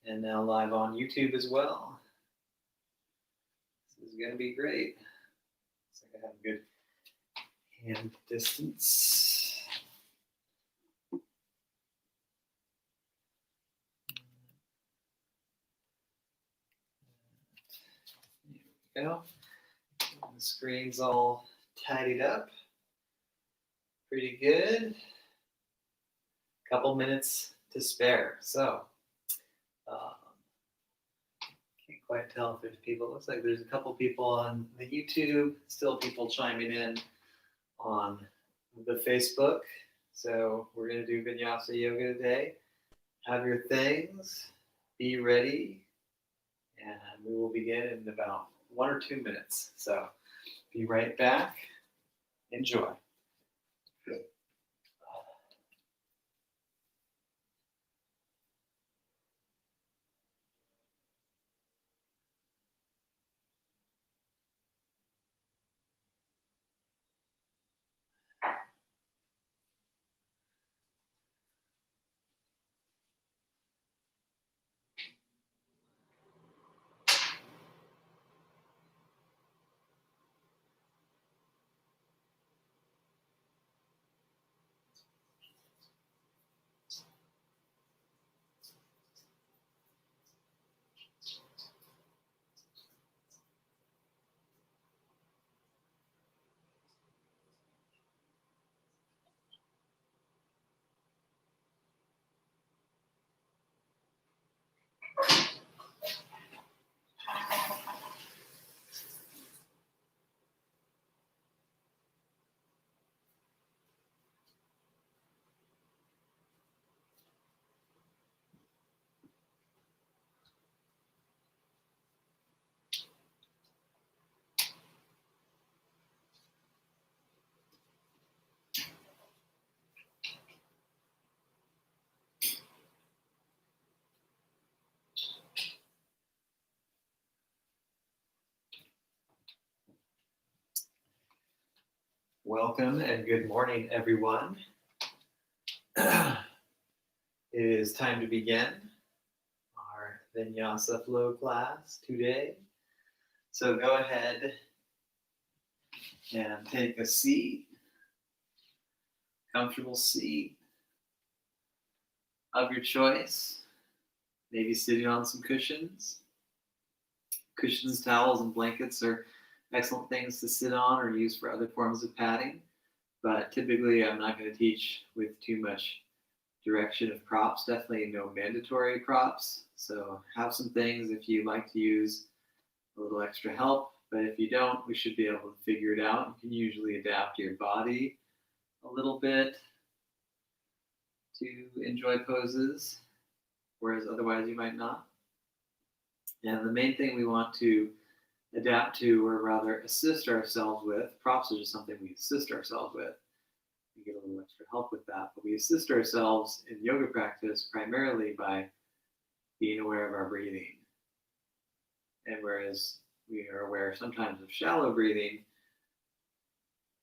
and now live on YouTube as well. This is going to be great. Looks like I have a good hand distance. There we go. The screen's all tidied up. Pretty good. Couple minutes to spare. So, can't quite tell if there's people. It looks like there's a couple people on the YouTube. Still people chiming in on the Facebook. So we're going to do Vinyasa Yoga today. Have your things. Be ready. And we will begin in about 1 or 2 minutes. So be right back. Enjoy. Welcome and good morning, everyone. It is time to begin our Vinyasa flow class today. So go ahead and take a seat, comfortable seat of your choice. Maybe sitting on some cushions. Cushions, towels, and blankets are excellent things to sit on or use for other forms of padding, but typically I'm not going to teach with too much direction of props. Definitely no mandatory props, so have some things if you like to use a little extra help, but if you don't, we should be able to figure it out. You can usually adapt your body a little bit to enjoy poses, whereas otherwise you might not. And the main thing we want to adapt to, or rather assist ourselves with, props are just something we assist ourselves with. We get a little extra help with that, but we assist ourselves in yoga practice primarily by being aware of our breathing. And whereas we are aware sometimes of shallow breathing,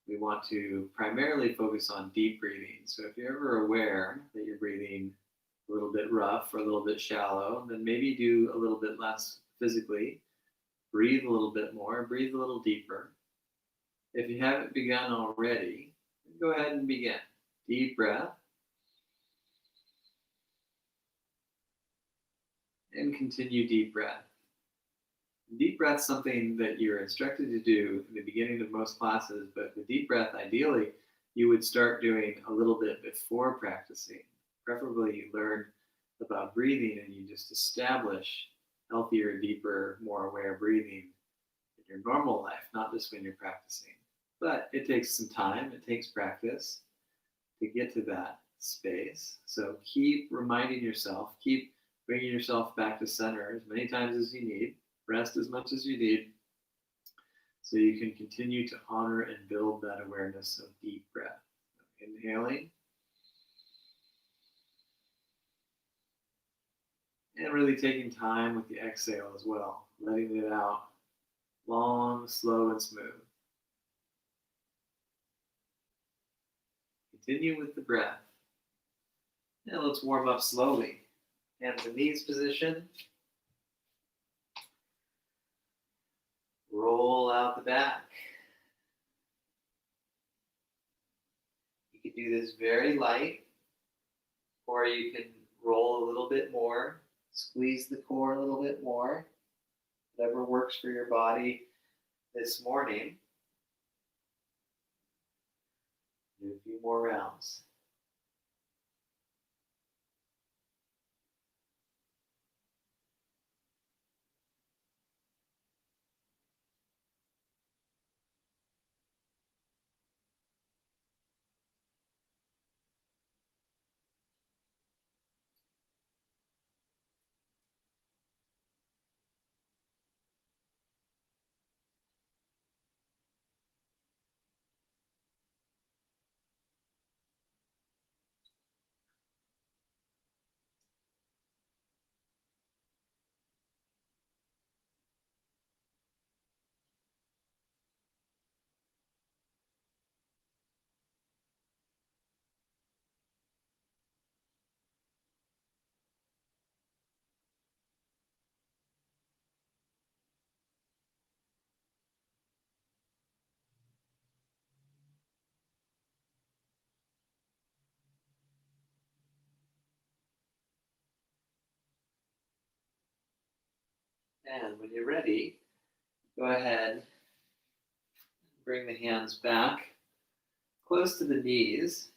we want to primarily focus on deep breathing. So if you're ever aware that you're breathing a little bit rough or a little bit shallow, then maybe do a little bit less physically. Breathe a little bit more, breathe a little deeper. If you haven't begun already, go ahead and begin. Deep breath. And continue deep breath. Deep breath is something that you're instructed to do in the beginning of most classes, but the deep breath, ideally, you would start doing a little bit before practicing. Preferably you learn about breathing and you just establish healthier, deeper, more aware breathing in your normal life, not just when you're practicing. But it takes some time, it takes practice to get to that space. So keep reminding yourself, keep bringing yourself back to center as many times as you need, rest as much as you need, so you can continue to honor and build that awareness of deep breath. Inhaling. And really taking time with the exhale as well, letting it out long, slow, and smooth. Continue with the breath. Now let's warm up slowly. Hands in knees position. Roll out the back. You can do this very light, or you can roll a little bit more, squeeze the core a little bit more, whatever works for your body this morning. Do a few more rounds. And when you're ready, go ahead, bring the hands back close to the knees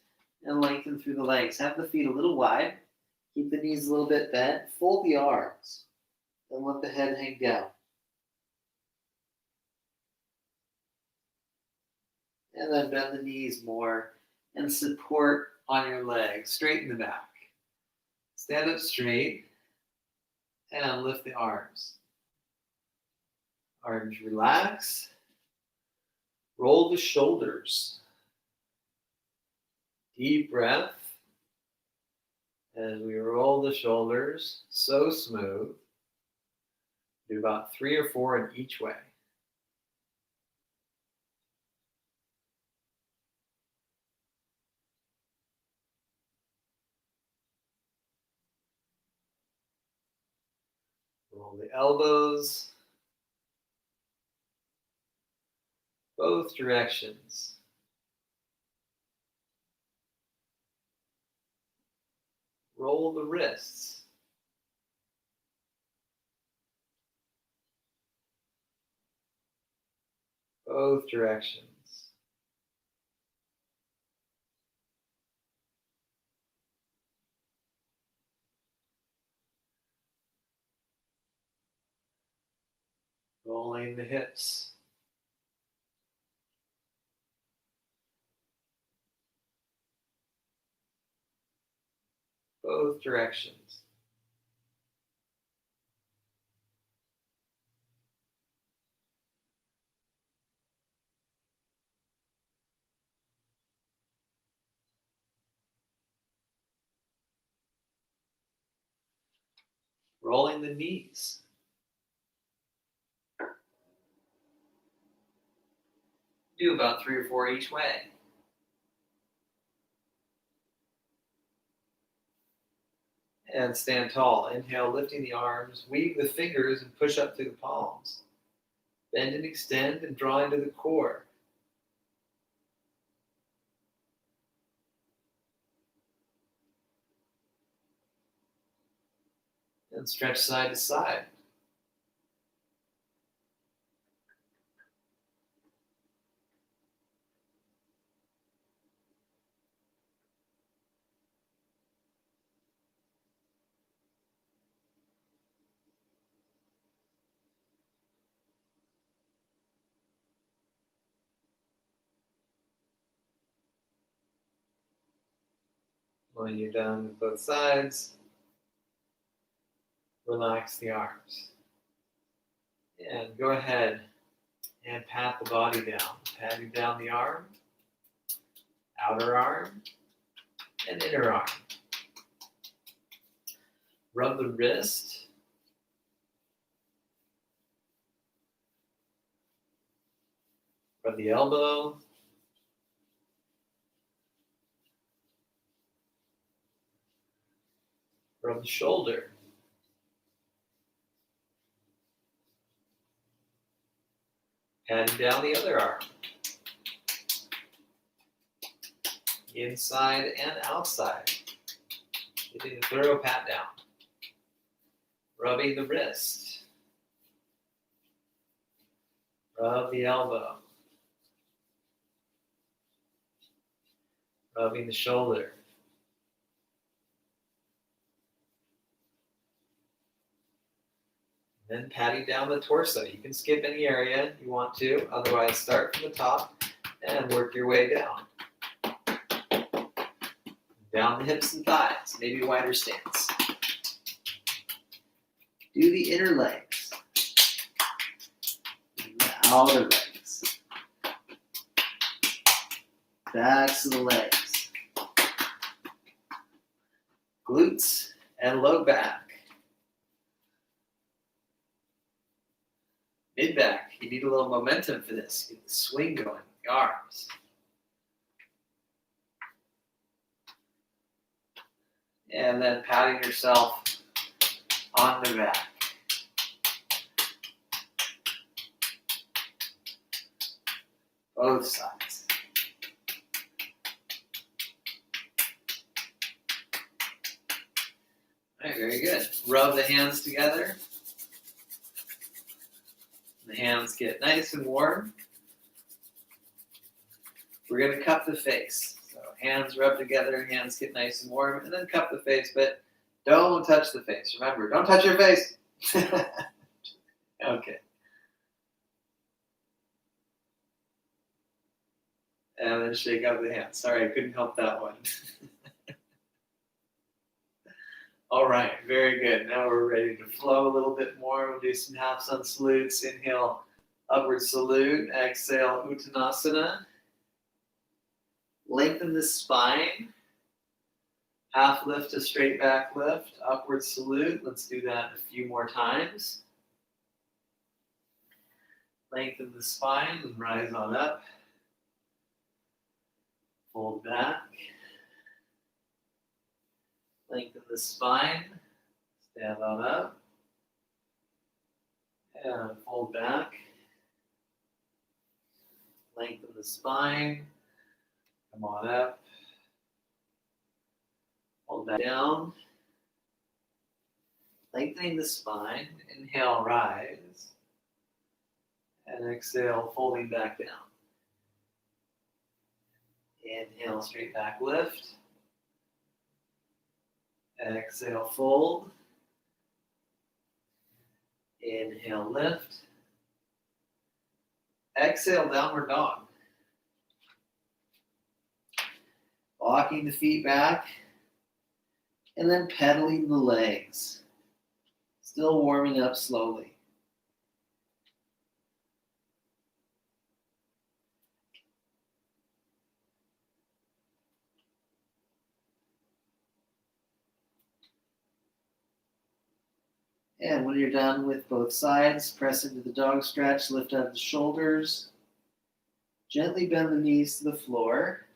and lengthen through the legs. Have the feet a little wide. Keep the knees a little bit bent. Fold the arms and let the head hang down. And then bend the knees more and support on your legs. Straighten the back. Stand up straight and lift the arms. Arms relax. Roll the shoulders. Deep breath as we roll the shoulders, so smooth. Do about 3 or 4 in each way. Roll the elbows, both directions. Roll the wrists. Both directions. Rolling the hips. Both directions. Rolling the knees. Do about 3 or 4 each way. And stand tall. Inhale, lifting the arms. Weave the fingers and push up through the palms. Bend and extend and draw into the core. And stretch side to side. When you're done with both sides, relax the arms. And go ahead and pat the body down. Patting down the arm, outer arm, and inner arm. Rub the wrist. Rub the elbow. Rub the shoulder. Patting down the other arm. Inside and outside. Giving a thorough pat down. Rubbing the wrist. Rub the elbow. Rubbing the shoulder. Then patting down the torso. You can skip any area you want to. Otherwise, start from the top and work your way down. Down the hips and thighs. Maybe a wider stance. Do the inner legs. And the outer legs. Backs of the legs. Glutes and low back. Mid-back, you need a little momentum for this. Get the swing going with the arms. And then patting yourself on the back. Both sides. All right, very good. Rub the hands together. The hands get nice and warm. We're going to cup the face. So hands rub together, hands get nice and warm, and then cup the face, but don't touch the face. Remember, don't touch your face. Okay. And then shake out the hands. Sorry, I couldn't help that one. All right, very good. Now we're ready to flow a little bit more. We'll do some half sun salutes. Inhale, upward salute. Exhale, Uttanasana. Lengthen the spine. Half lift to straight back lift. Upward salute. Let's do that a few more times. Lengthen the spine and rise on up. Fold back. Lengthen the spine, stand on up, and fold back. Lengthen the spine, come on up, hold back down. Lengthening the spine, inhale, rise, and exhale, folding back down. Inhale, straight back lift. Exhale, fold. Inhale, lift. Exhale, downward dog. Walking the feet back. And then pedaling the legs. Still warming up slowly. And when you're done with both sides, press into the dog stretch, lift up the shoulders. Gently bend the knees to the floor.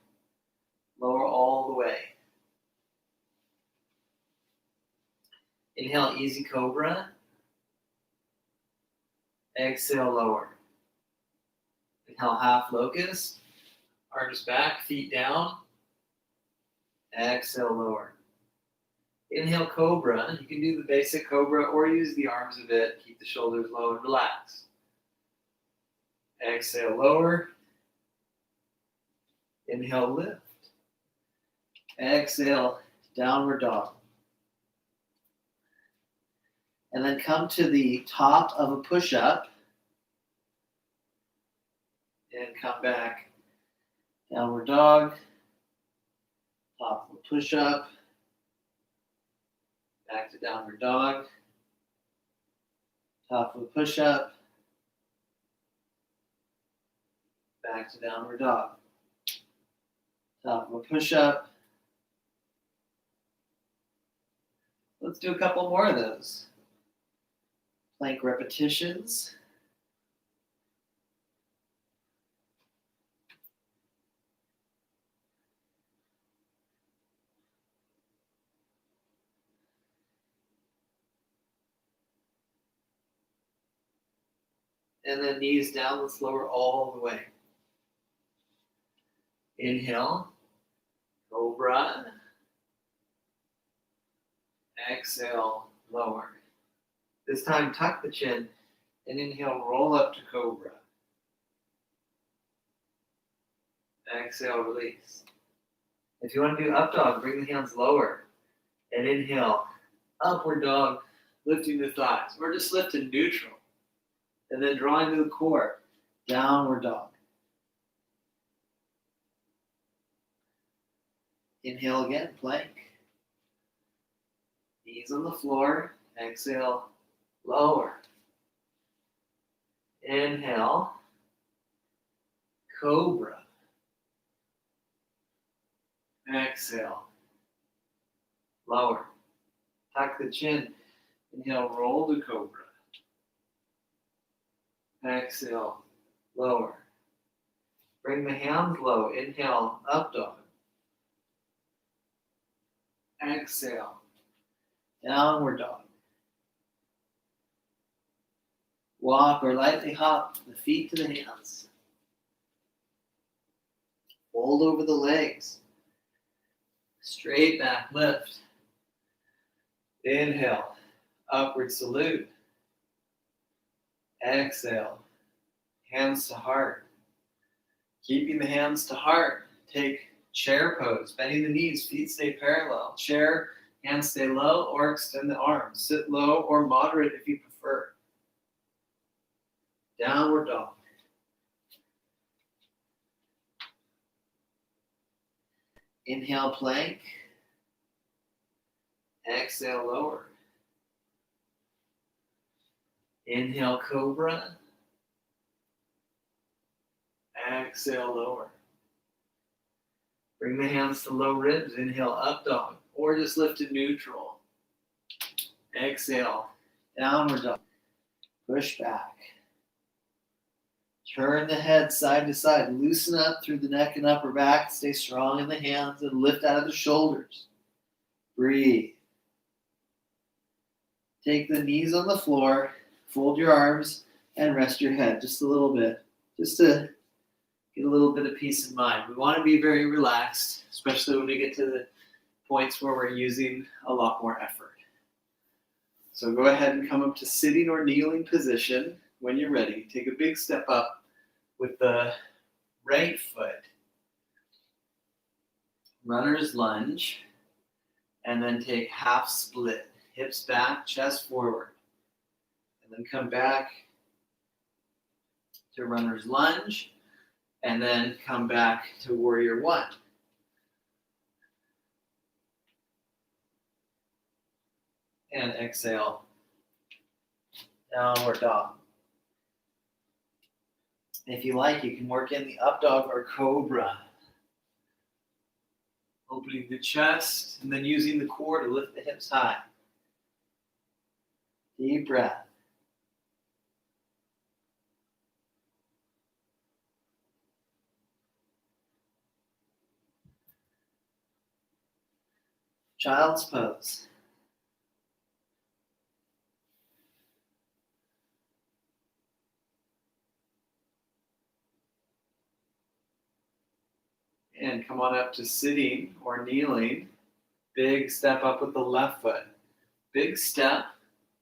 Lower all the way. Inhale, easy cobra. Exhale, lower. Inhale, half locust. Arms back, feet down. Exhale, lower. Inhale, cobra. You can do the basic cobra or use the arms a bit. Keep the shoulders low and relax. Exhale, lower. Inhale, lift. Exhale, downward dog. And then come to the top of a push-up. And come back. Downward dog. Top of a push-up. Back to downward dog. Top of a push-up. Back to downward dog. Top of a push-up. Let's do a couple more of those. Plank repetitions. And then knees down. Let's lower all the way. Inhale, cobra. Exhale, lower. This time, tuck the chin and inhale, roll up to cobra. Exhale, release. If you want to do up dog, bring the hands lower and inhale, upward dog, lifting the thighs, or just lift to neutral. And then drawing to the core, downward dog. Inhale again, plank. Knees on the floor. Exhale, lower. Inhale, cobra. Exhale, lower. Tuck the chin. Inhale, roll to cobra. Exhale, lower. Bring the hands low. Inhale, up dog. Exhale, downward dog. Walk or lightly hop the feet to the hands. Fold over the legs. Straight back lift. Inhale, upward salute. Exhale, hands to heart. Keeping the hands to heart, take chair pose, bending the knees, feet stay parallel. Chair, hands stay low or extend the arms. Sit low or moderate if you prefer. Downward dog. Inhale, plank. Exhale, lower. Inhale, cobra. Exhale, lower. Bring the hands to low ribs. Inhale, up dog. Or just lift to neutral. Exhale, downward dog. Push back. Turn the head side to side. Loosen up through the neck and upper back. Stay strong in the hands and lift out of the shoulders. Breathe. Take the knees on the floor. Fold your arms and rest your head just a little bit. Just to get a little bit of peace of mind. We want to be very relaxed, especially when we get to the points where we're using a lot more effort. So go ahead and come up to sitting or kneeling position when you're ready. Take a big step up with the right foot. Runner's lunge. And then take half split. Hips back, chest forward. And then come back to runner's lunge. And then come back to warrior one. And exhale, downward dog. If you like, you can work in the up dog or cobra. Opening the chest and then using the core to lift the hips high. Deep breath. Child's pose. And come on up to sitting or kneeling. Big step up with the left foot. Big step.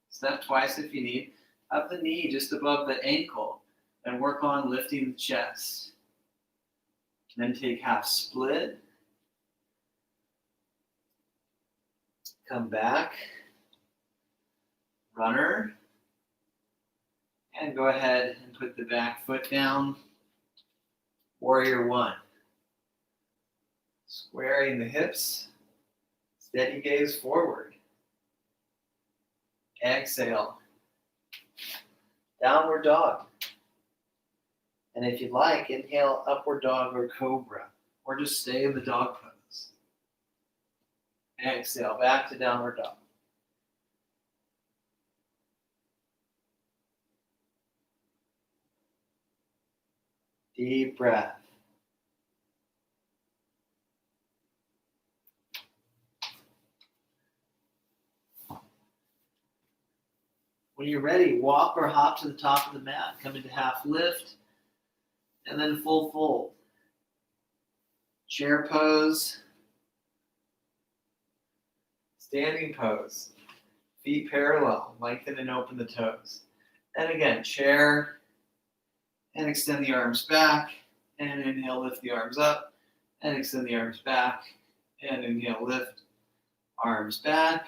Step twice if you need. Up the knee just above the ankle. And work on lifting the chest. Then take half split. Come back. Runner. And go ahead and put the back foot down. Warrior one. Squaring the hips. Steady gaze forward. Exhale. Downward dog. And if you'd like, inhale upward dog or cobra. Or just stay in the dog pose. Exhale, back to downward dog. Deep breath. When you're ready, walk or hop to the top of the mat. Come into half lift and then full fold. Chair pose. Standing pose. Feet parallel. Lengthen and open the toes. And again, chair and extend the arms back. And inhale, lift the arms up. And extend the arms back. And inhale, lift. Arms back.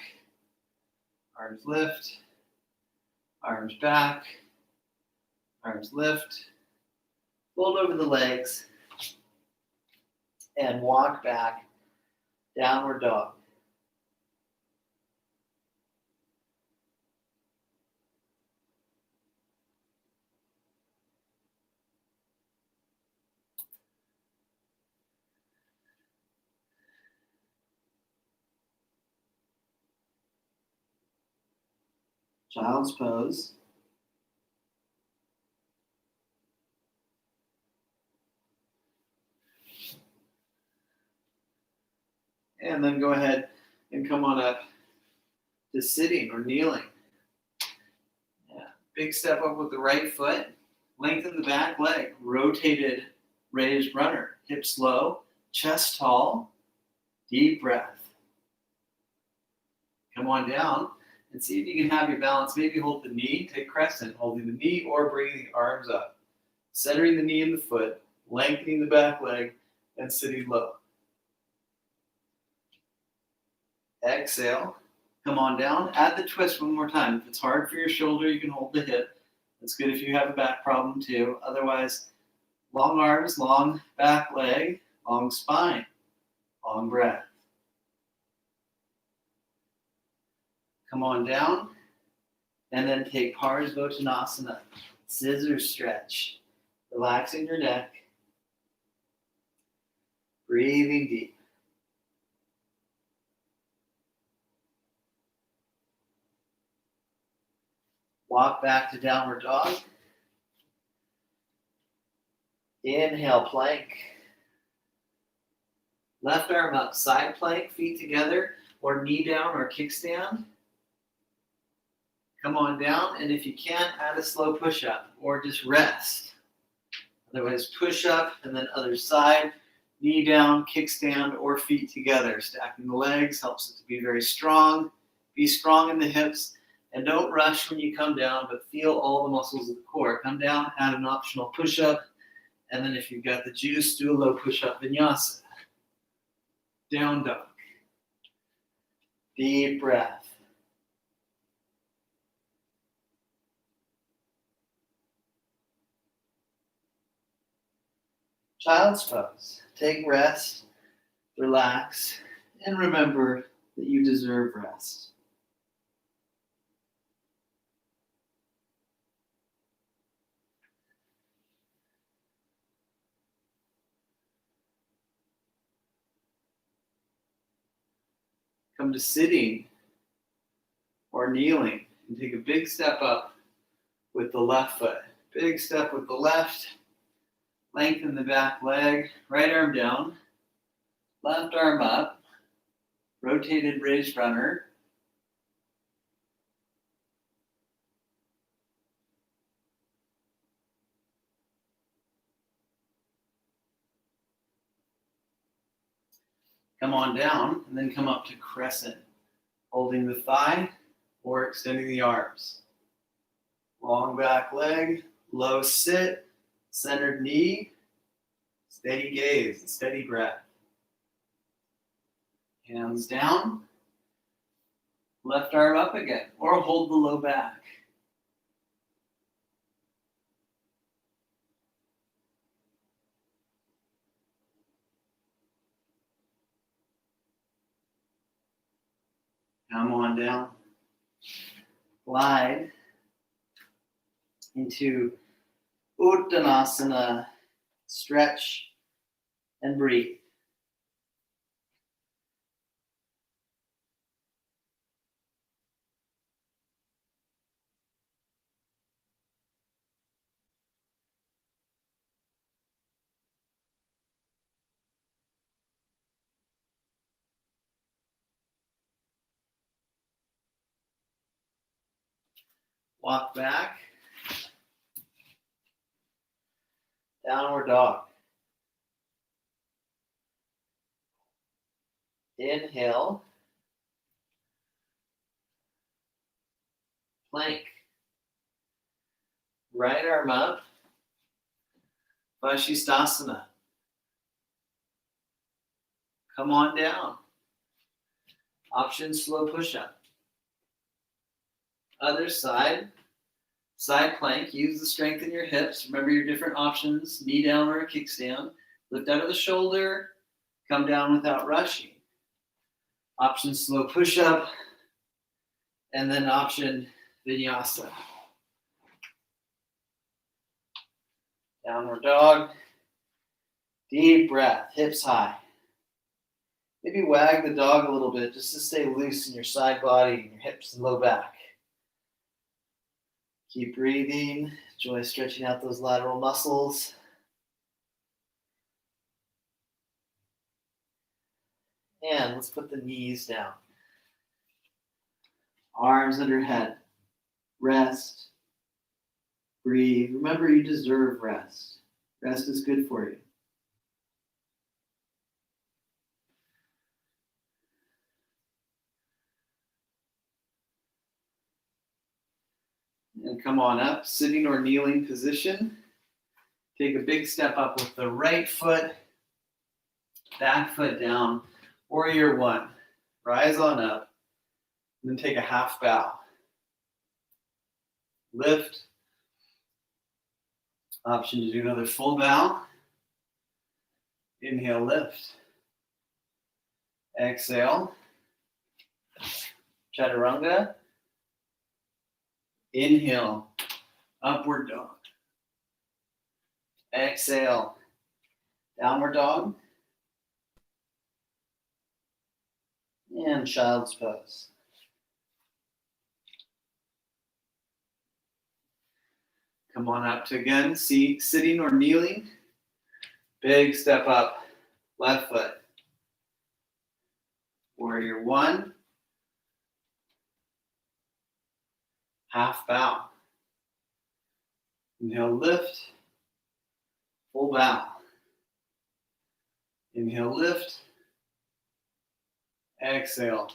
Arms lift. Arms back. Arms lift. Fold over the legs. And walk back. Downward dog. Child's pose. And then go ahead and come on up to sitting or kneeling. Yeah. Big step up with the right foot. Lengthen the back leg. Rotated raised runner. Hips low. Chest tall. Deep breath. Come on down and see if you can have your balance. Maybe hold the knee. Take crescent. Holding the knee or bringing the arms up. Centering the knee in the foot. Lengthening the back leg. And sitting low. Exhale. Come on down. Add the twist one more time. If it's hard for your shoulder, you can hold the hip. That's good if you have a back problem too. Otherwise, long arms, long back leg, long spine, long breath. Come on down. And then take Parsvottanasana. Scissor stretch. Relaxing your neck. Breathing deep. Walk back to downward dog. Inhale, plank. Left arm up, side plank, feet together, or knee down or kickstand. Come on down, and if you can, add a slow push-up, or just rest. Otherwise, push up, and then other side, knee down, kickstand, or feet together. Stacking the legs helps it to be very strong. Be strong in the hips, and don't rush when you come down, but feel all the muscles of the core. Come down, add an optional push-up, and then if you've got the juice, do a low push-up vinyasa. Down dog. Deep breath. Child's pose. Take rest, relax, and remember that you deserve rest. Come to sitting or kneeling and take a big step up with the left foot. Big step with the left. Lengthen the back leg. Right arm down. Left arm up. Rotated raised runner. Come on down and then come up to crescent. Holding the thigh or extending the arms. Long back leg, low sit, centered knee, steady gaze, and steady breath. Hands down, left arm up again, or hold the low back. Come on down. Glide into Uttanasana. Stretch and breathe. Walk back. Downward dog. Inhale. Plank. Right arm up. Vashisthasana. Come on down. Option slow push-up. Other side. Side plank. Use the strength in your hips. Remember your different options. Knee down or a kickstand. Lift out of the shoulder. Come down without rushing. Option slow push-up. And then option vinyasa. Downward dog. Deep breath. Hips high. Maybe wag the dog a little bit just to stay loose in your side body and your hips and low back. Keep breathing. Enjoy stretching out those lateral muscles. And let's put the knees down. Arms under head. Rest. Breathe. Remember, you deserve rest. Rest is good for you. And come on up, sitting or kneeling position. Take a big step up with the right foot, back foot down, warrior one. Rise on up, and then take a half bow. Lift. Option to do another full bow. Inhale, lift. Exhale. Chaturanga. Inhale, upward dog. Exhale, downward dog. And child's pose. Come on up to again, sitting or kneeling. Big step up, left foot. Warrior one. Half bow. Inhale, lift. Full bow. Inhale, lift. Exhale.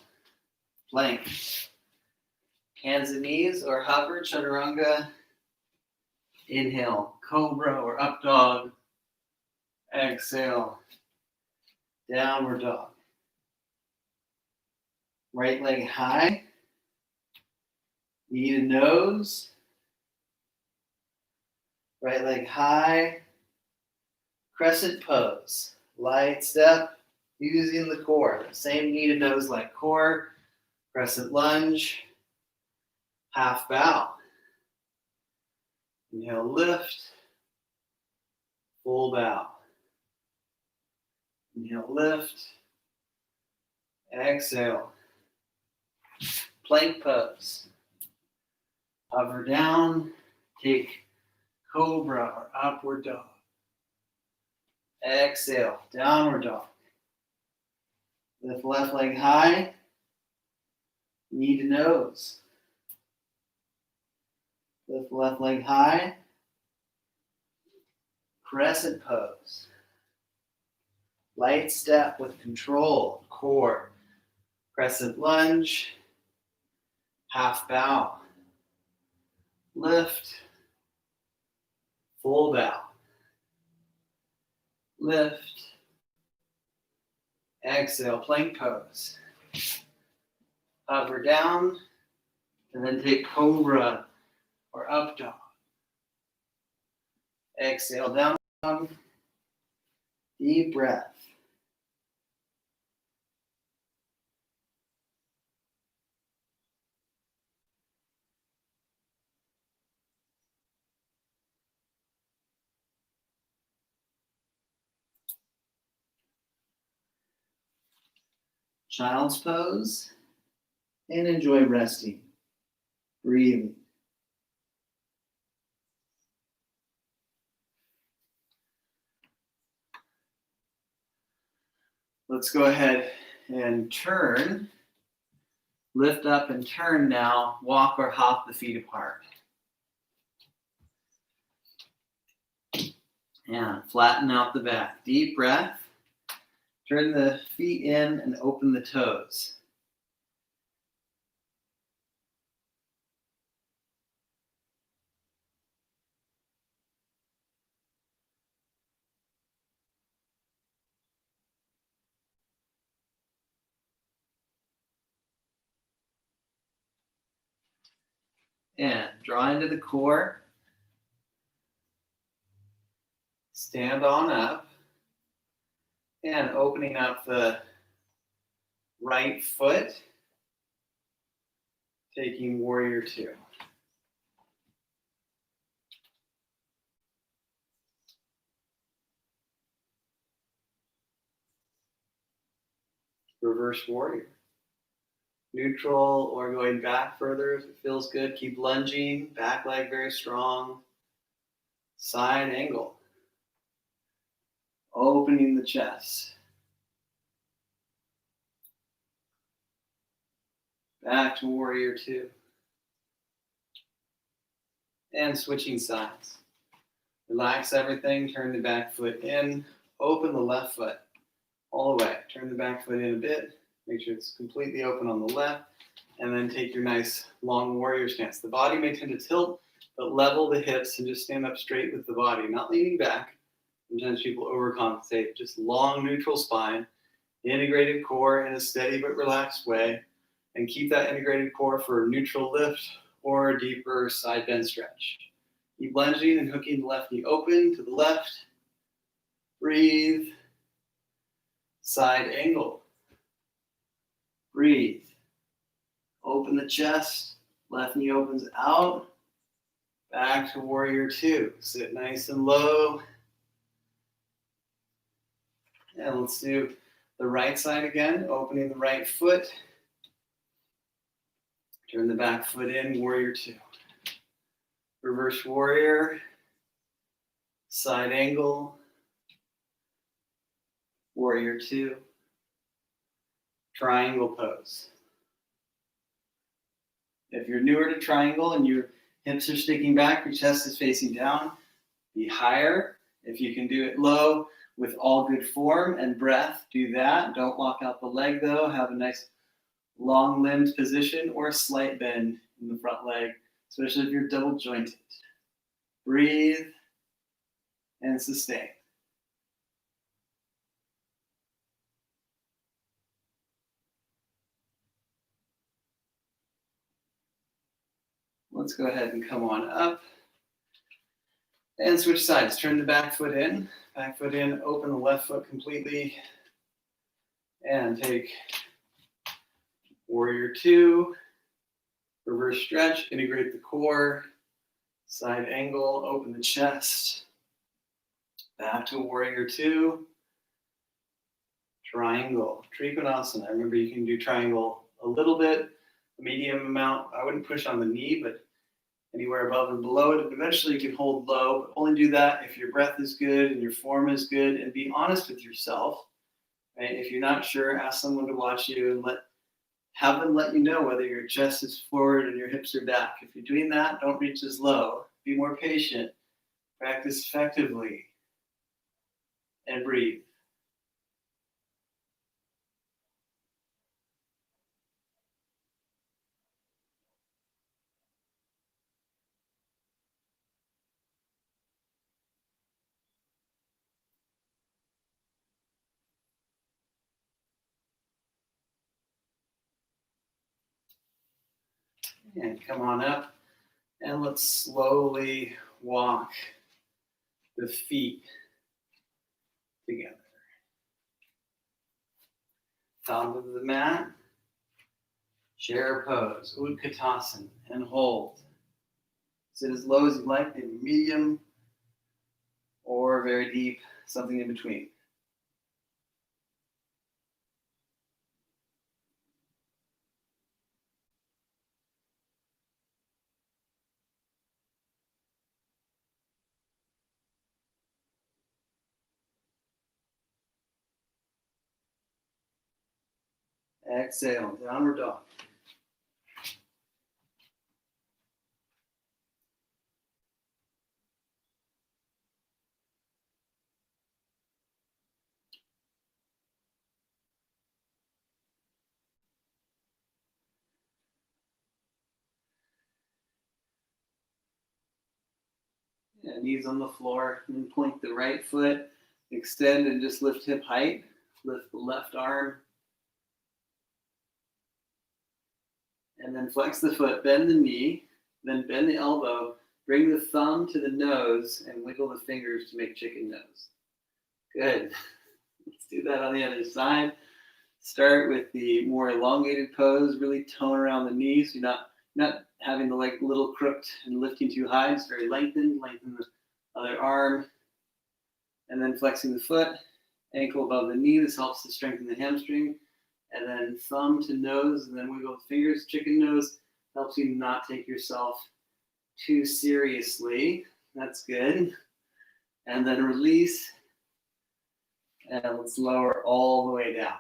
Plank. Hands and knees or hover, chaturanga. Inhale, cobra or up dog. Exhale, downward dog. Right leg high. Knee to nose. Right leg high. Crescent pose. Light step using the core. Same knee to nose like core. Crescent lunge. Half bow. Inhale, lift. Full bow. Inhale, lift. Exhale. Plank pose. Hover down, take cobra or upward dog. Exhale, downward dog. Lift left leg high, knee to nose. Lift left leg high, crescent pose. Light step with control, core. Crescent lunge, half bow. Lift, full bow. Lift, exhale, plank pose. Hover down, and then take cobra or up dog. Exhale, down dog. Deep breath. Child's pose, and enjoy resting, breathing. Let's go ahead and turn Lift up and turn now. Walk or hop the feet apart. And flatten out the back. Deep breath. Turn the feet in and open the toes. And draw into the core. Stand on up. And opening up the right foot. Taking warrior two. Reverse warrior. Neutral or going back further if it feels good. Keep lunging. Back leg very strong. Side angle. Opening the chest. Back to warrior two. And switching sides. Relax everything. Turn the back foot in. Open the left foot all the way. Turn the back foot in a bit. Make sure it's completely open on the left. And then take your nice long warrior stance. The body may tend to tilt, but level the hips and just stand up straight with the body, not leaning back. Sometimes people overcompensate. Just long neutral spine, integrated core in a steady but relaxed way. And keep that integrated core for neutral lift or a deeper side bend stretch. Keep lunging and hooking the left knee open to the left. Breathe. Side angle. Breathe. Open the chest. Left knee opens out. Back to warrior two. Sit nice and low. And let's do the right side again. Opening the right foot. Turn the back foot in, warrior two. Reverse warrior. Side angle. Warrior two. Triangle pose. If you're newer to triangle and your hips are sticking back, your chest is facing down, be higher. If you can do it low with all good form and breath, do that. Don't lock out the leg though. Have a nice long limbed position or a slight bend in the front leg, especially if you're double jointed. Breathe and sustain. Let's go ahead and come on up and switch sides. Turn the back foot in, open the left foot completely, and take warrior two, reverse stretch, integrate the core, side angle, open the chest, back to warrior two, triangle, Trikonasana. Remember, you can do triangle a little bit, a medium amount. I wouldn't push on the knee, but anywhere above and below it. And eventually you can hold low, but only do that if your breath is good and your form is good, and be honest with yourself. Right? If you're not sure, ask someone to watch you and have them let you know whether your chest is forward and your hips are back. If you're doing that, don't reach as low. Be more patient. Practice effectively. And breathe. And come on up. And let's slowly walk the feet together. Top of the mat. Chair pose, Utkatasana, and hold. Sit as low as you like, maybe medium or very deep, something in between. Exhale, downward dog. And knees on the floor. And then point the right foot. Extend and just lift hip height. Lift the left arm. And then flex the foot. Bend the knee. Then bend the elbow. Bring the thumb to the nose and wiggle the fingers to make chicken nose. Good. Let's do that on the other side. Start with the more elongated pose. Really tone around the knees. You're not having the leg a little crooked and lifting too high. It's very lengthened. Lengthen the other arm. And then flexing the foot. Ankle above the knee. This helps to strengthen the hamstring. And then thumb to nose. And then wiggle the fingers. Chicken nose helps you not take yourself too seriously. That's good. And then release. And let's lower all the way down.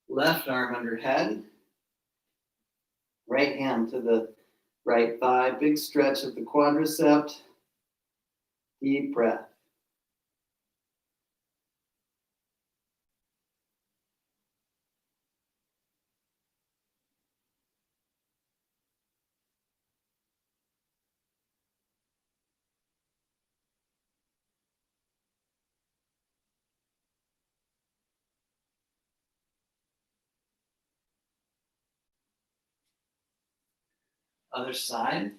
Left arm under head. Right hand to the right thigh. Big stretch of the quadricep. Deep breath. Other side.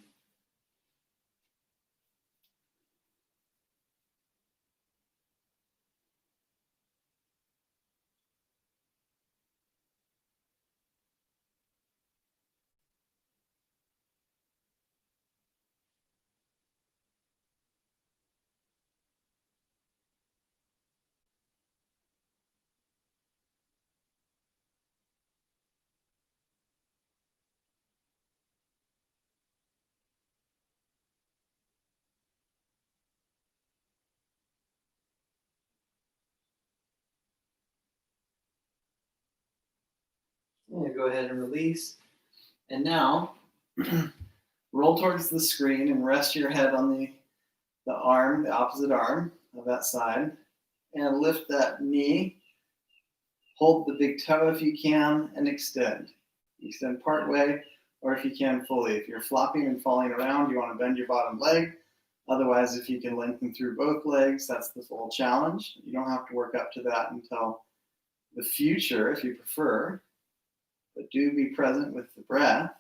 And go ahead and release. And now, roll towards the screen and rest your head on the arm, the opposite arm of that side. And lift that knee. Hold the big toe if you can and extend. Extend part way, or if you can, fully. If you're flopping and falling around, you want to bend your bottom leg. Otherwise, if you can lengthen through both legs, that's the full challenge. You don't have to work up to that until the future, if you prefer. But do be present with the breath.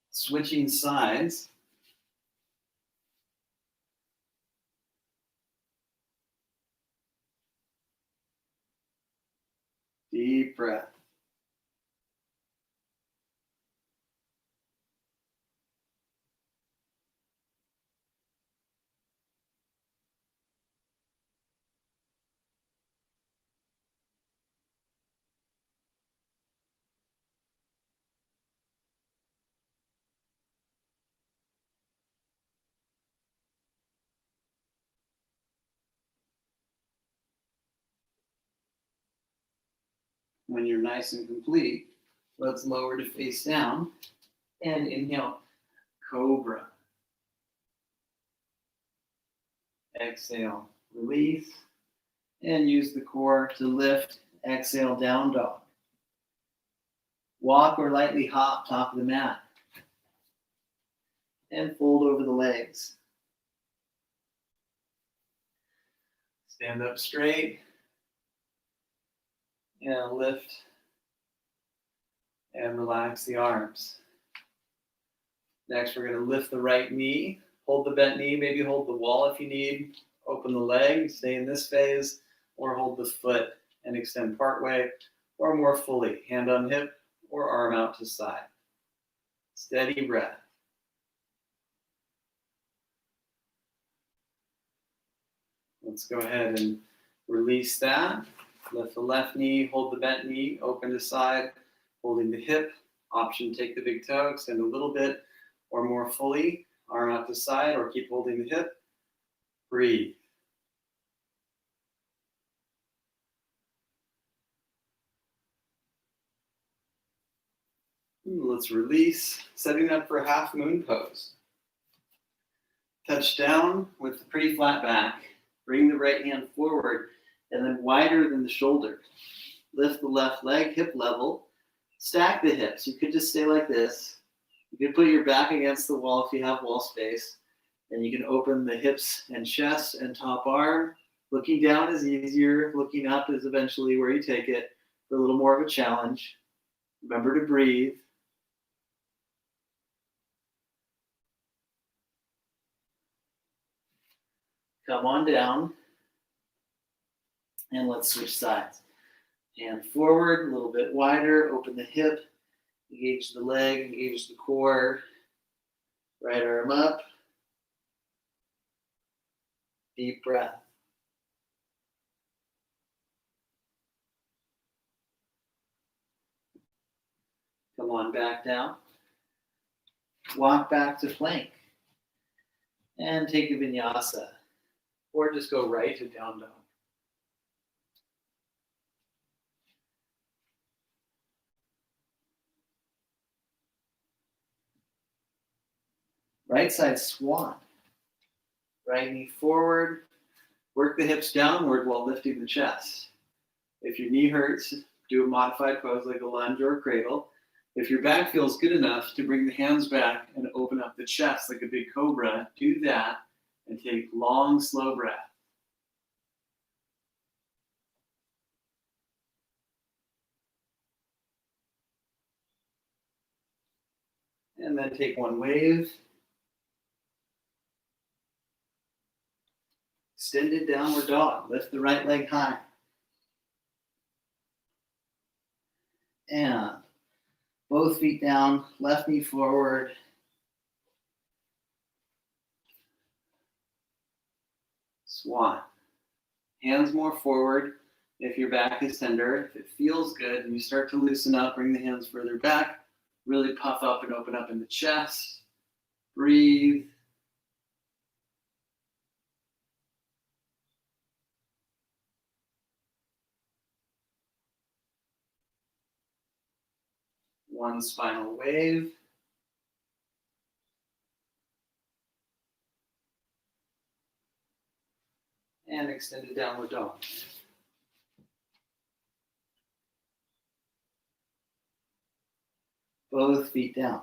Switching sides. Deep breath. When you're nice and complete, let's lower to face down and inhale, cobra. Exhale, release, and use the core to lift. Exhale, down dog. Walk or lightly hop top of the mat. And fold over the legs. Stand up straight. And lift and relax the arms. Next, we're going to lift the right knee. Hold the bent knee, maybe hold the wall if you need. Open the leg, stay in this phase, or hold the foot and extend part way, or more fully, hand on hip or arm out to side. Steady breath. Let's go ahead and release that. Lift the left knee, hold the bent knee, open to side, holding the hip. Option, take the big toe, extend a little bit or more fully, arm out to side, or keep holding the hip. Breathe. Let's release, setting up for half moon pose. Touch down with the pretty flat back. Bring the right hand forward and then wider than the shoulder. Lift the left leg hip level. Stack the hips. You could just stay like this. You could put your back against the wall if you have wall space. And you can open the hips and chest and top arm. Looking down is easier. Looking up is eventually where you take it for a little more of a challenge. Remember to breathe. Come on down. And let's switch sides. Hand forward, a little bit wider. Open the hip. Engage the leg. Engage the core. Right arm up. Deep breath. Come on back down. Walk back to plank. And take a vinyasa. Or just go right to down dog. Right side swan. Right knee forward. Work the hips downward while lifting the chest. If your knee hurts, do a modified pose like a lunge or a cradle. If your back feels good enough to bring the hands back and open up the chest like a big cobra, do that and take long, slow breath. And then take one wave. Extended downward dog. Lift the right leg high. And both feet down, left knee forward. Swan. Hands more forward if your back is tender. If it feels good and you start to loosen up, bring the hands further back. Really puff up and open up in the chest. Breathe. One spinal wave. And extended downward dog. Both feet down.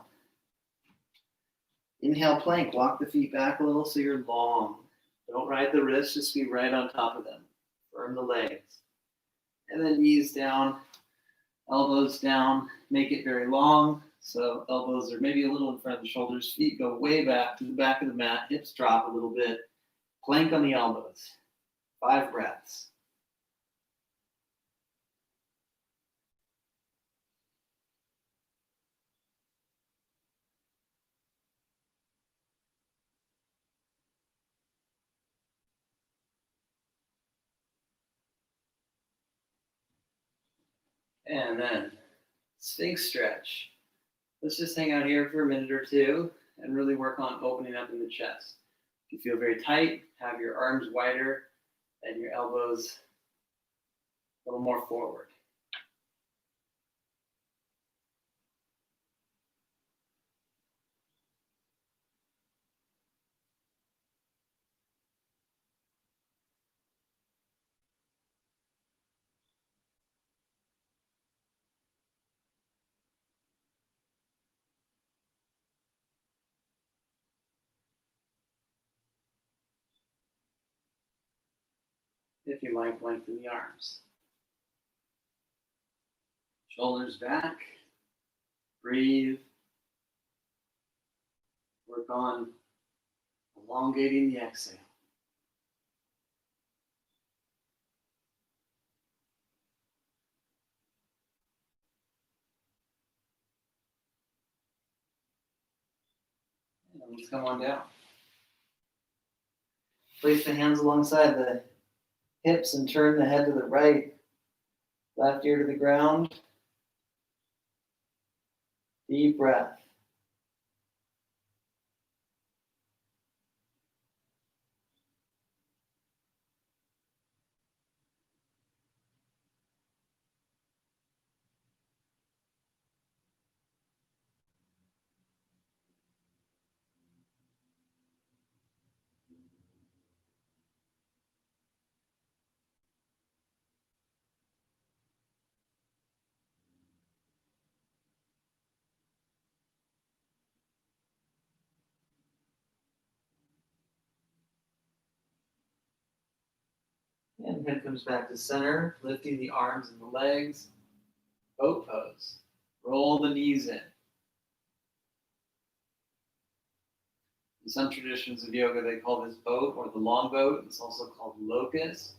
Inhale, plank. Walk the feet back a little so you're long. Don't ride the wrists, just be right on top of them. Firm the legs. And then knees down, elbows down. Make it very long. So elbows are maybe a little in front of the shoulders. Feet go way back to the back of the mat. Hips drop a little bit. Plank on the elbows. 5 breaths. And then Sphinx stretch. Let's just hang out here for a minute or two and really work on opening up in the chest. If you feel very tight, have your arms wider and your elbows a little more forward. If you like, lengthen the arms. Shoulders back. Breathe. Work on elongating the exhale. And let's come on down. Place the hands alongside the hips and turn the head to the right. Left ear to the ground. Deep breath. And head comes back to center, lifting the arms and the legs. Boat pose. Roll the knees in. In some traditions of yoga, they call this boat or the long boat. It's also called locust.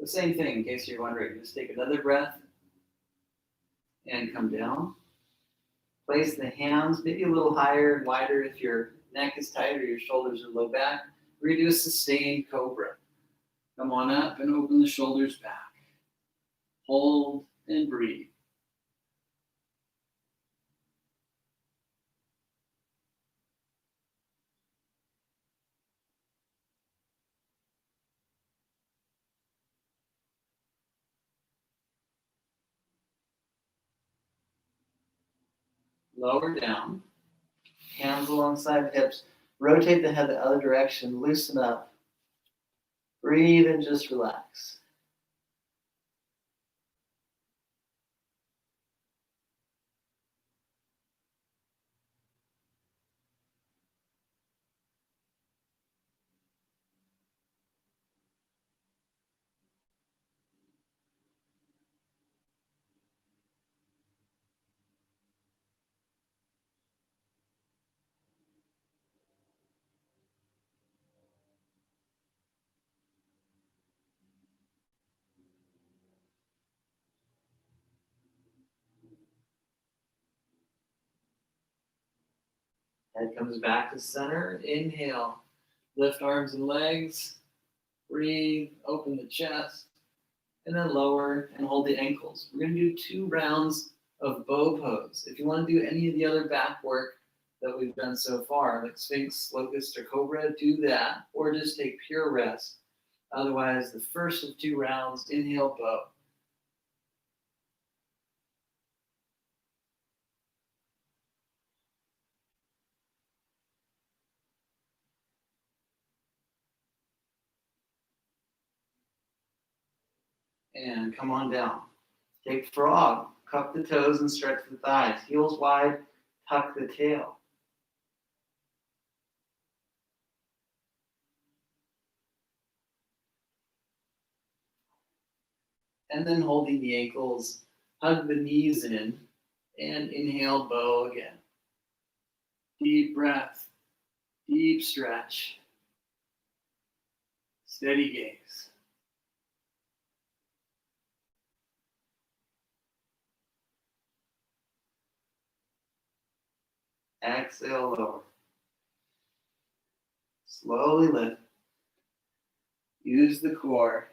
The same thing, in case you're wondering. Just take another breath and come down. Place the hands maybe a little higher and wider if your neck is tight or your shoulders are low back. We're going to do a sustained cobra. Come on up and open the shoulders back. Hold and breathe. Lower down. Hands alongside the hips. Rotate the head the other direction. Loosen up. Breathe and just relax. Head comes back to center. Inhale. Lift arms and legs. Breathe. Open the chest. And then lower and hold the ankles. We're going to do 2 rounds of bow pose. If you want to do any of the other back work that we've done so far, like Sphinx, Locust, or Cobra, do that, or just take pure rest. Otherwise, the first of 2 rounds, inhale, bow. And come on down. Take frog. Cup the toes and stretch the thighs. Heels wide, tuck the tail. And then holding the ankles, hug the knees in, and inhale, bow again. Deep breath, deep stretch, steady gaze. Exhale, lower. Slowly lift. Use the core.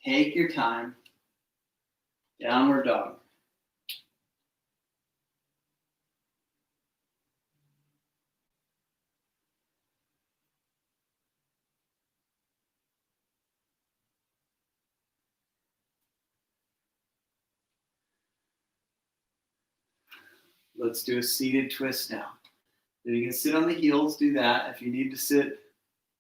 Take your time. Downward dog. Let's do a seated twist now. If you can sit on the heels, do that. If you need to sit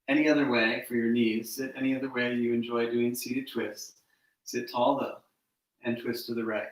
any other way for your knees, sit any other way you enjoy doing seated twists. Sit tall though, and twist to the right.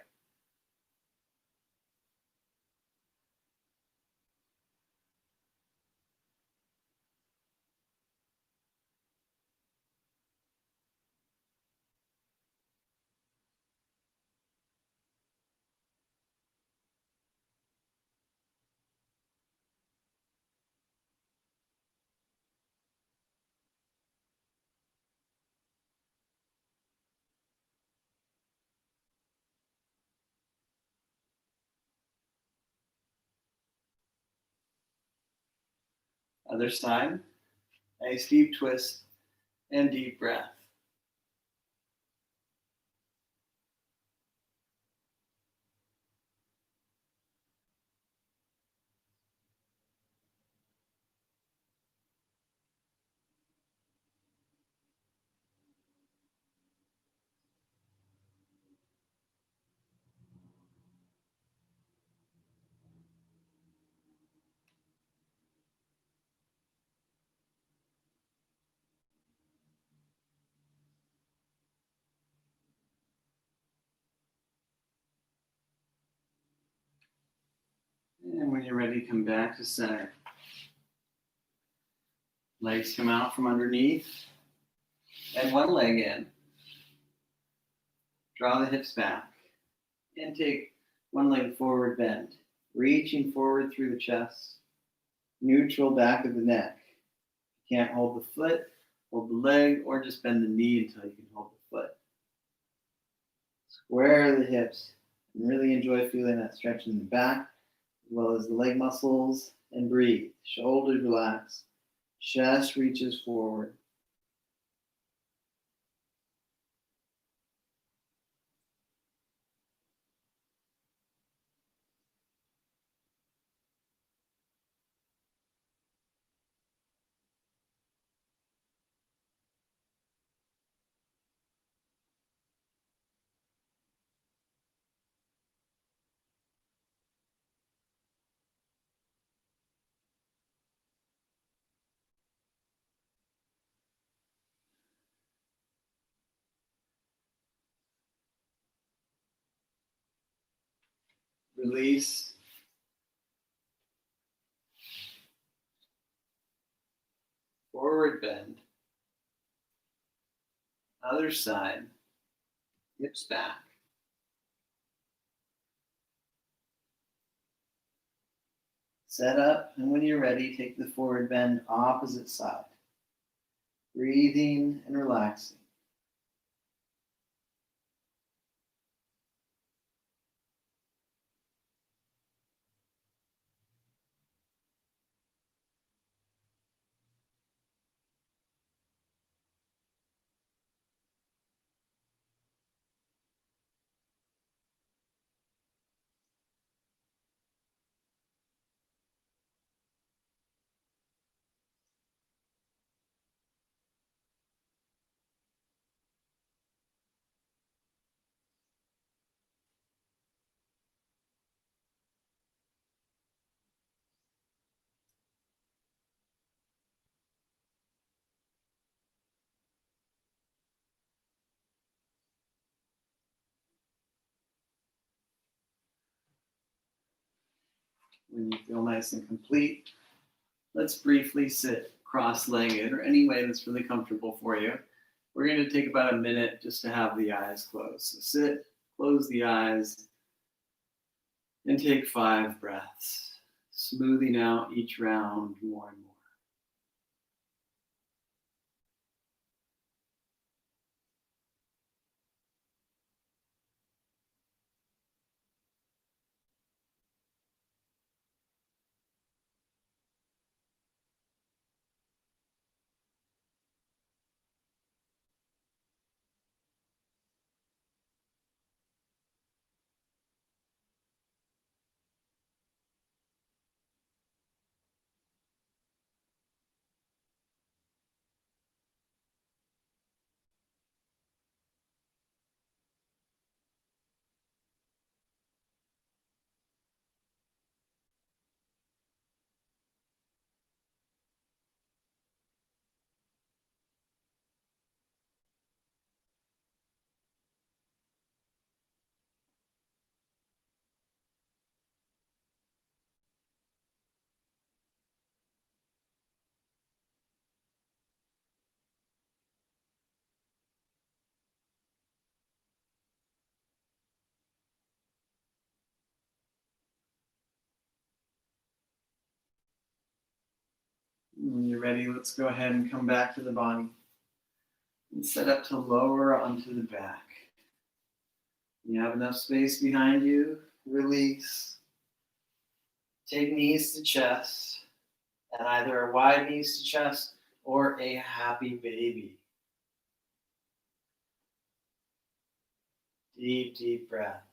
Other side. Nice deep twist and deep breath. And when you're ready, come back to center. Legs come out from underneath. And one leg in. Draw the hips back and take one leg forward bend, reaching forward through the chest, neutral back of the neck. If you can't hold the foot, hold the leg, or just bend the knee until you can hold the foot. Square the hips and really enjoy feeling that stretch in the back as well as the leg muscles, and breathe. Shoulders relax, chest reaches forward. Release. Forward bend. Other side. Hips back. Set up, and when you're ready, take the forward bend opposite side. Breathing and relaxing. When you feel nice and complete, let's briefly sit cross-legged or any way that's really comfortable for you. We're going to take about a minute just to have the eyes closed. So sit, close the eyes, and take 5 breaths, smoothing out each round more and more. When you're ready, let's go ahead and come back to the body and set up to lower onto the back. You have enough space behind you, release. Take knees to chest, and either a wide knees to chest or a happy baby. Deep, deep breath.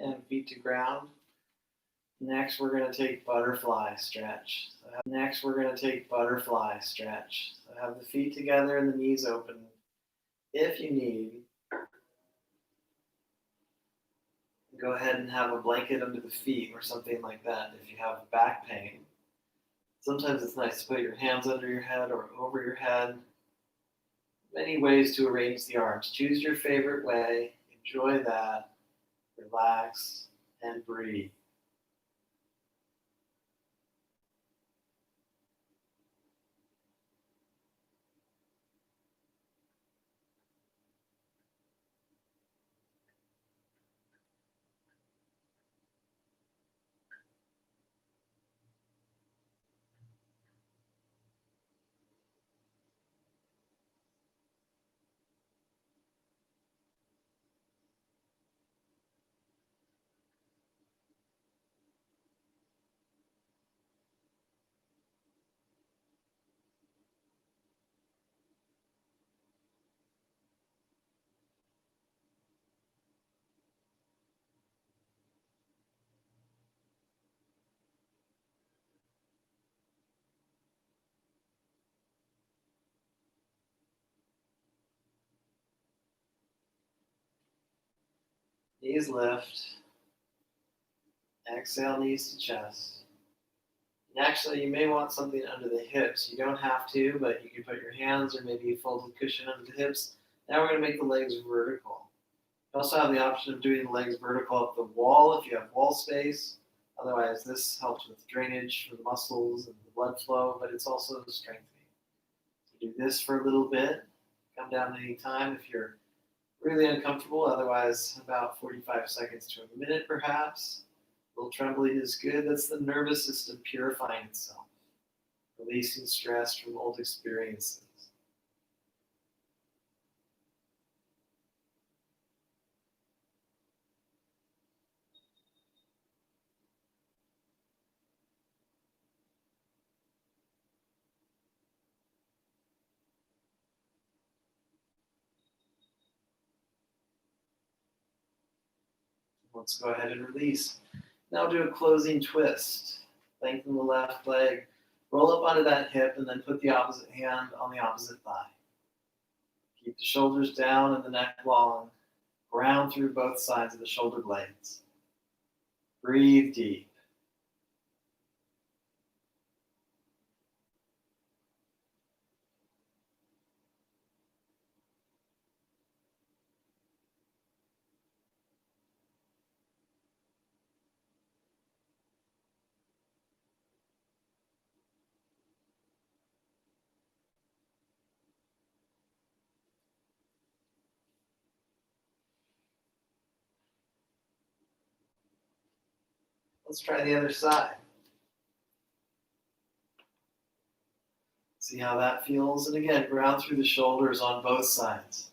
and feet to ground. Next, we're going to take butterfly stretch. So have the feet together and the knees open. If you need, go ahead and have a blanket under the feet or something like that if you have back pain. Sometimes it's nice to put your hands under your head or over your head. Many ways to arrange the arms. Choose your favorite way. Enjoy that. Relax and breathe. Knees lift. Exhale, knees to chest. And actually, you may want something under the hips. You don't have to, but you can put your hands or maybe a folded cushion under the hips. Now we're going to make the legs vertical. You also have the option of doing the legs vertical up the wall if you have wall space. Otherwise, this helps with drainage for the muscles and the blood flow, but it's also strengthening. So do this for a little bit. Come down any time if you're really uncomfortable. Otherwise, about 45 seconds to a minute perhaps. A little trembling is good. That's the nervous system purifying itself, releasing stress from old experiences. Let's go ahead and release. Now do a closing twist. Lengthen the left leg. Roll up onto that hip and then put the opposite hand on the opposite thigh. Keep the shoulders down and the neck long. Ground through both sides of the shoulder blades. Breathe deep. Let's try the other side. See how that feels. And again, ground through the shoulders on both sides.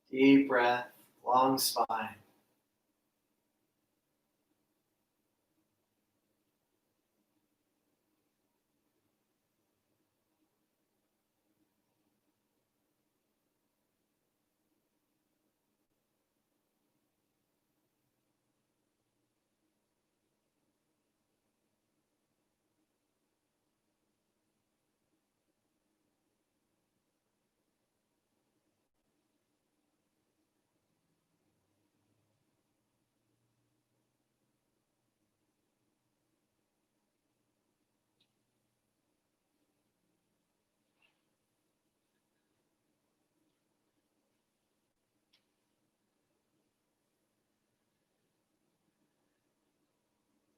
Deep breath, long spine.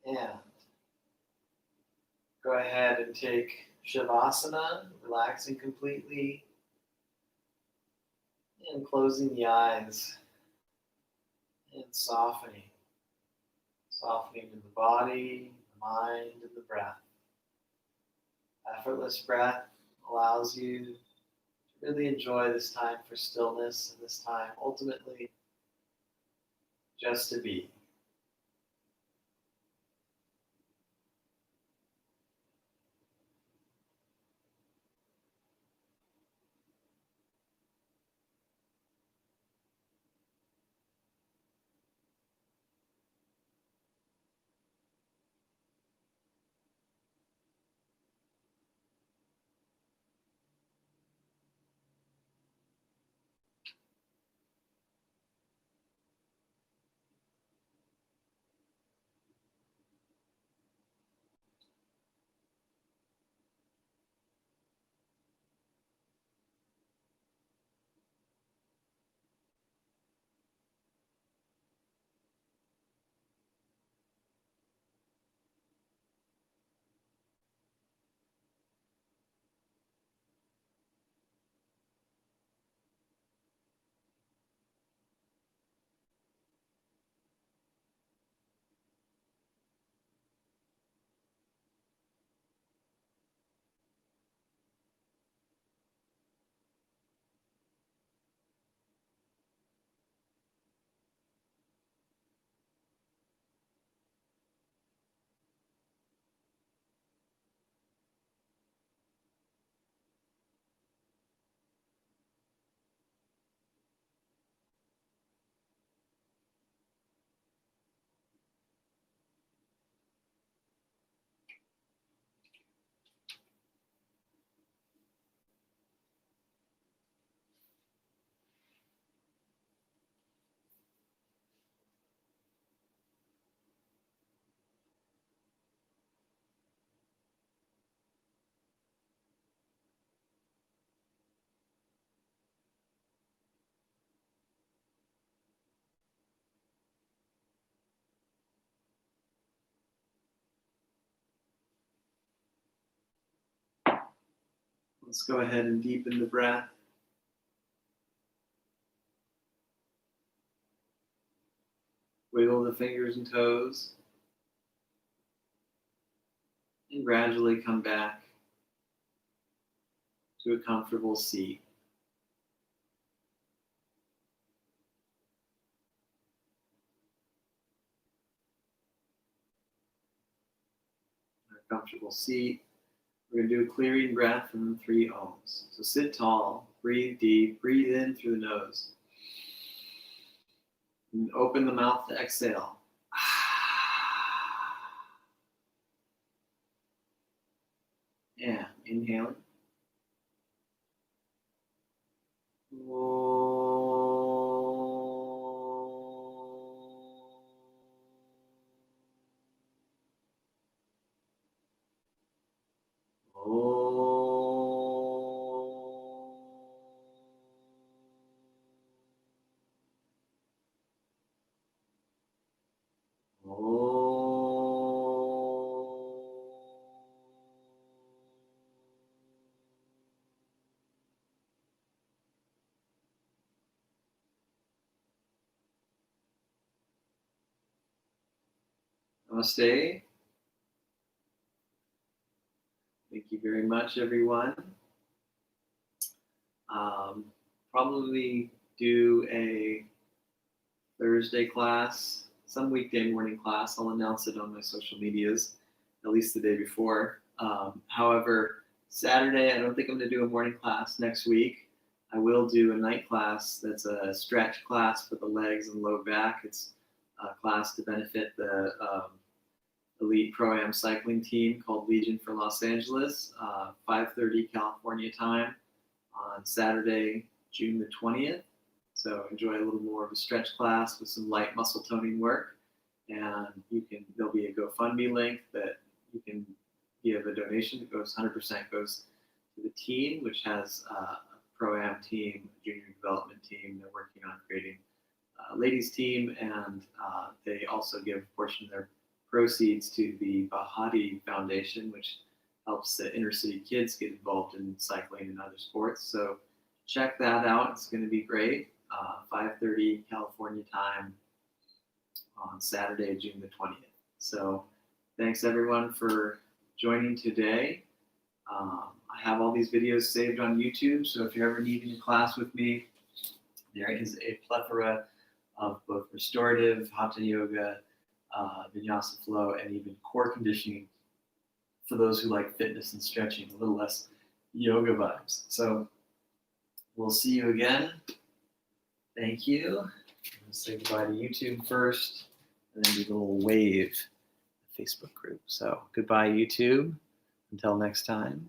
And go ahead and take Savasana, relaxing completely and closing the eyes and softening. Softening in the body, the mind, and the breath. Effortless breath allows you to really enjoy this time for stillness and this time ultimately just to be. Let's go ahead and deepen the breath. Wiggle the fingers and toes. And gradually come back to a comfortable seat. A comfortable seat. We're going to do a clearing breath and 3 ohms. So sit tall, breathe deep, breathe in through the nose. And open the mouth to exhale. And inhaling. Namaste. Thank you very much, everyone. Probably do a Thursday class, some weekday morning class. I'll announce it on my social medias, at least the day before. However, Saturday, I don't think I'm going to do a morning class next week. I will do a night class that's a stretch class for the legs and low back. It's a class to benefit the elite pro-am cycling team called Legion for Los Angeles, 5:30 California time on Saturday, June the 20th. So enjoy a little more of a stretch class with some light muscle toning work. And there'll be a GoFundMe link that you can give a donation that goes 100% goes to the team, which has a pro-am team, a junior development team. They're working on creating a ladies team, and they also give a portion of their proceeds to the Bahati Foundation, which helps the inner city kids get involved in cycling and other sports. So check that out. It's going to be great. 5:30 California time on Saturday, June the 20th. So thanks everyone for joining today. I have all these videos saved on YouTube, so if you're ever needing a class with me, there is a plethora of both restorative, hatha yoga, vinyasa flow, and even core conditioning for those who like fitness and stretching, a little less yoga vibes. So we'll see you again. Thank you. I'm going to say goodbye to YouTube first, and then do the little wave Facebook group. So goodbye, YouTube. Until next time.